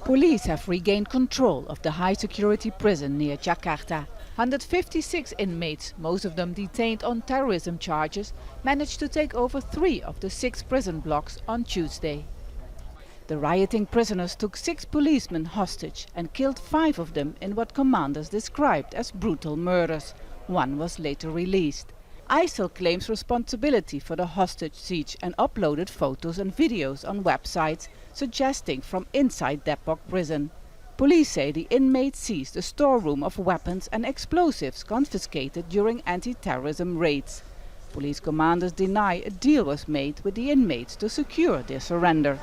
Police have regained control of the high-security prison near Jakarta. 156 inmates, most of them detained on terrorism charges, managed to take over 3 of the 6 prison blocks on Tuesday. The rioting prisoners took 6 policemen hostage and killed 5 of them in what commanders described as brutal murders. 1 was later released. ISIL claims responsibility for the hostage siege and uploaded photos and videos on websites suggesting from inside Depok prison. Police say the inmates seized a storeroom of weapons and explosives confiscated during anti-terrorism raids. Police commanders deny a deal was made with the inmates to secure their surrender.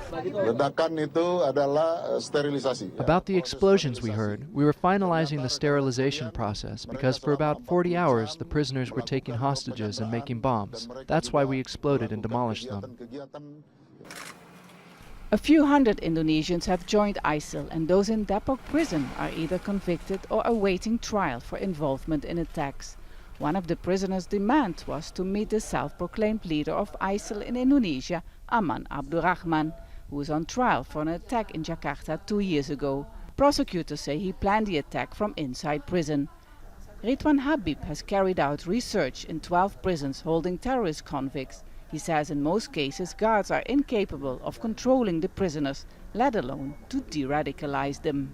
About the explosions we heard, we were finalizing the sterilization process because for about 40 hours the prisoners were taking hostages and making bombs. That's why we exploded and demolished them. A few hundred Indonesians have joined ISIL, and those in Depok prison are either convicted or awaiting trial for involvement in attacks. One of the prisoners' demands was to meet the self-proclaimed leader of ISIL in Indonesia, Aman Abdurrahman, who was on trial for an attack in Jakarta 2 years ago. Prosecutors say he planned the attack from inside prison. RIDWAN HABIB has carried out research in 12 prisons holding terrorist convicts. He says in most cases guards are incapable of controlling the prisoners, let alone to de-radicalize them.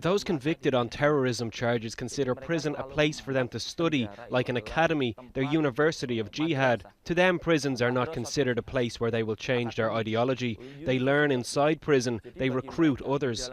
Those convicted on terrorism charges consider prison a place for them to study, like an academy, their university of jihad. To them, prisons are not considered a place where they will change their ideology. They learn inside prison, they recruit others.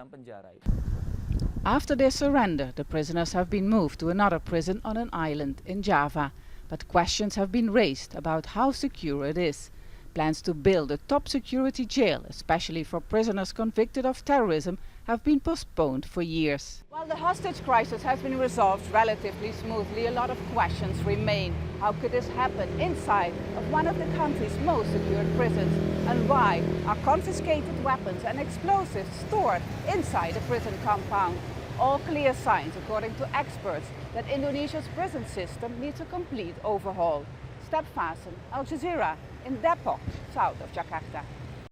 After their surrender, the prisoners have been moved to another prison on an island in Java. But questions have been raised about how secure it is. Plans to build a top security jail, especially for prisoners convicted of terrorism, have been postponed for years. While the hostage crisis has been resolved relatively smoothly, a lot of questions remain. How could this happen inside of one of the country's most secured prisons? And why are confiscated weapons and explosives stored inside a prison compound? All clear signs, according to experts, that Indonesia's prison system needs a complete overhaul. Vaessen, Al Jazeera, in Depok, south of Jakarta.